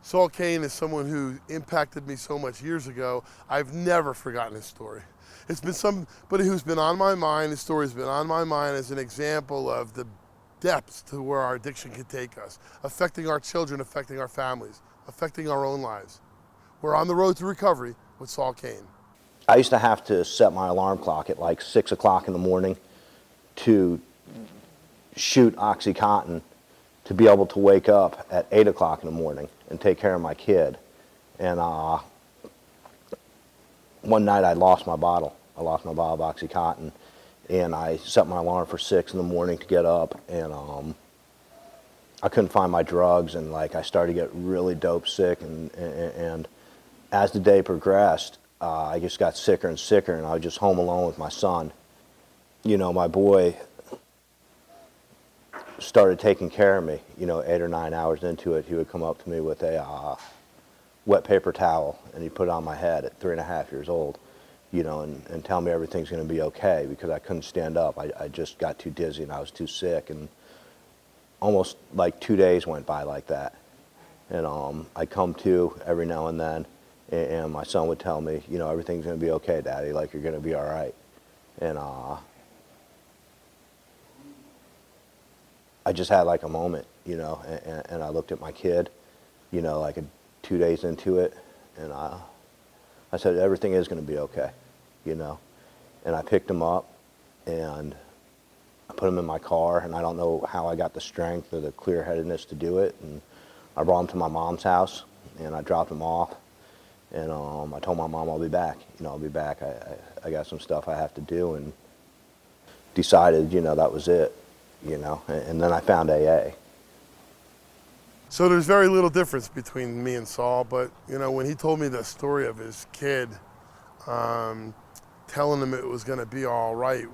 Saul Kane is someone who impacted me so much years ago. I've never forgotten his story. It's been somebody who's been on my mind. His story's been on my mind as an example of the depths to where our addiction can take us, affecting our children, affecting our families, affecting our own lives. We're on the road to recovery with Saul Kane. I used to have to set my alarm clock at like 6 o'clock in the morning to shoot OxyContin to be able to wake up at 8 o'clock in the morning and take care of my kid. And one night I lost my bottle. I lost my bottle of OxyContin, and I set my alarm for 6 in the morning to get up, and I couldn't find my drugs, and like I started to get really dope sick, and as the day progressed, I just got sicker and sicker, and I was just home alone with my son. You know, my boy started taking care of me. You know, 8 or 9 hours into it, he would come up to me with a wet paper towel, and he'd put it on my head at 3.5 years old, you know, and tell me everything's going to be okay, because I couldn't stand up. I just got too dizzy and I was too sick, and almost like 2 days went by like that. And I'd come to every now and then, and my son would tell me, you know, everything's going to be okay, Daddy, like you're going to be all right. And I just had like a moment, you know, and I looked at my kid, you know, like 2 days into it, and I said, everything is going to be okay, you know. And I picked him up, and I put him in my car, and I don't know how I got the strength or the clear-headedness to do it. And I brought him to my mom's house, and I dropped him off, and I told my mom I'll be back. You know, I'll be back. I got some stuff I have to do, and decided, you know, that was it, you know. And then I found AA. So there's very little difference between me and Saul, but you know, when he told me the story of his kid, telling him it was going to be all right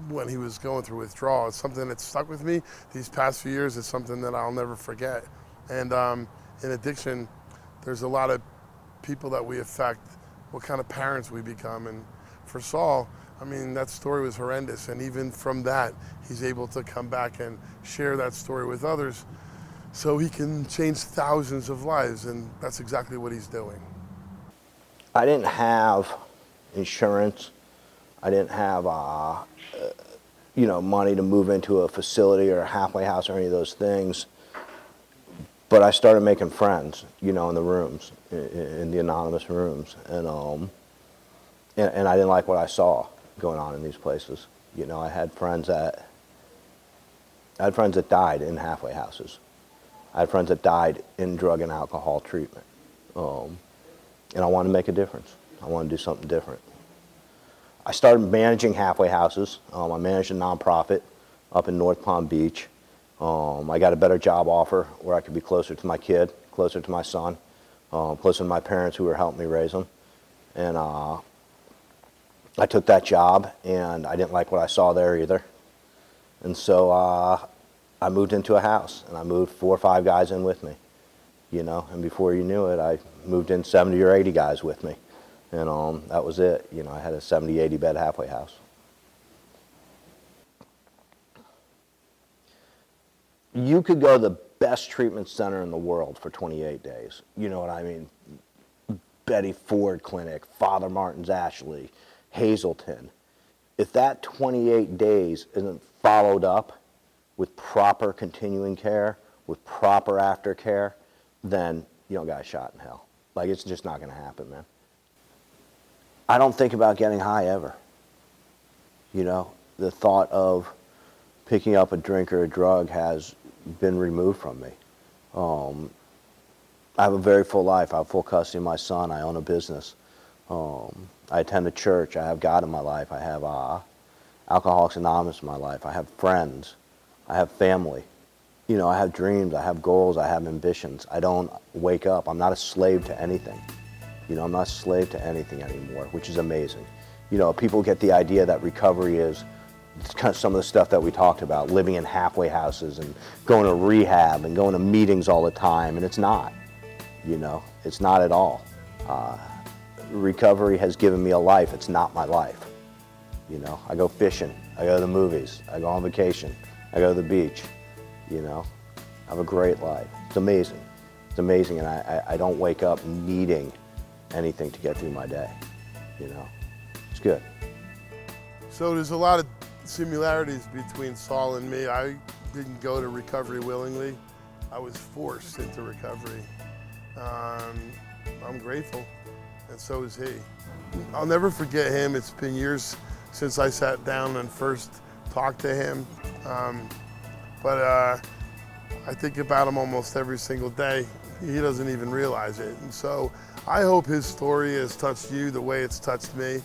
when he was going through withdrawal, it's something that stuck with me these past few years. It's something that I'll never forget. And in addiction, there's a lot of people that we affect, what kind of parents we become. And for Saul, I mean, that story was horrendous. And even from that, he's able to come back and share that story with others, so he can change thousands of lives, and that's exactly what he's doing. I didn't have insurance. I didn't have, you know, money to move into a facility or a halfway house or any of those things. But I started making friends, you know, in the rooms, in the anonymous rooms, and I didn't like what I saw going on in these places. You know, I had friends that died in halfway houses. I had friends that died in drug and alcohol treatment. And I wanted to make a difference. I wanted to do something different. I started managing halfway houses. I managed a nonprofit up in North Palm Beach. I got a better job offer where I could be closer to my kid, closer to my son, closer to my parents who were helping me raise them. And I took that job, and I didn't like what I saw there either. And so I moved into a house, and I moved 4 or 5 guys in with me, you know, and before you knew it, I moved in 70 or 80 guys with me, and that was it. You know, I had a 70, 80 bed halfway house. You could go to the best treatment center in the world for 28 days, you know what I mean? Betty Ford Clinic, Father Martin's Ashley, Hazelton. If that 28 days isn't followed up with proper continuing care, with proper aftercare, then you don't got a shot in hell. Like, it's just not going to happen, man. I don't think about getting high ever. You know, the thought of picking up a drink or a drug has been removed from me. I have a very full life. I have full custody of my son. I own a business. I attend a church. I have God in my life. I have Alcoholics Anonymous in my life. I have friends. I have family. You know, I have dreams. I have goals. I have ambitions. I don't wake up. I'm not a slave to anything. You know, I'm not a slave to anything anymore, which is amazing. You know, people get the idea that recovery is kind of some of the stuff that we talked about, living in halfway houses and going to rehab and going to meetings all the time, and it's not. You know, it's not at all. Recovery has given me a life. It's not my life. You know, I go fishing. I go to the movies. I go on vacation. I go to the beach. You know, I have a great life. It's amazing. It's amazing, and I don't wake up needing anything to get through my day, you know. It's good. So there's a lot of similarities between Saul and me. I didn't go to recovery willingly. I was forced into recovery. I'm grateful, and so is he. I'll never forget him. It's been years since I sat down and first talked to him, but I think about him almost every single day. He doesn't even realize it. And so I hope his story has touched you the way it's touched me.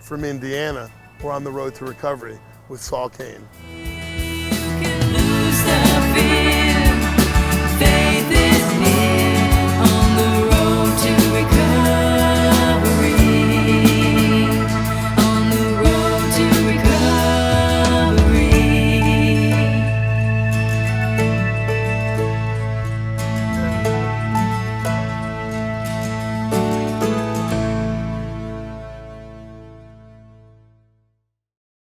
From Indiana, we're on the road to recovery with Saul Kane.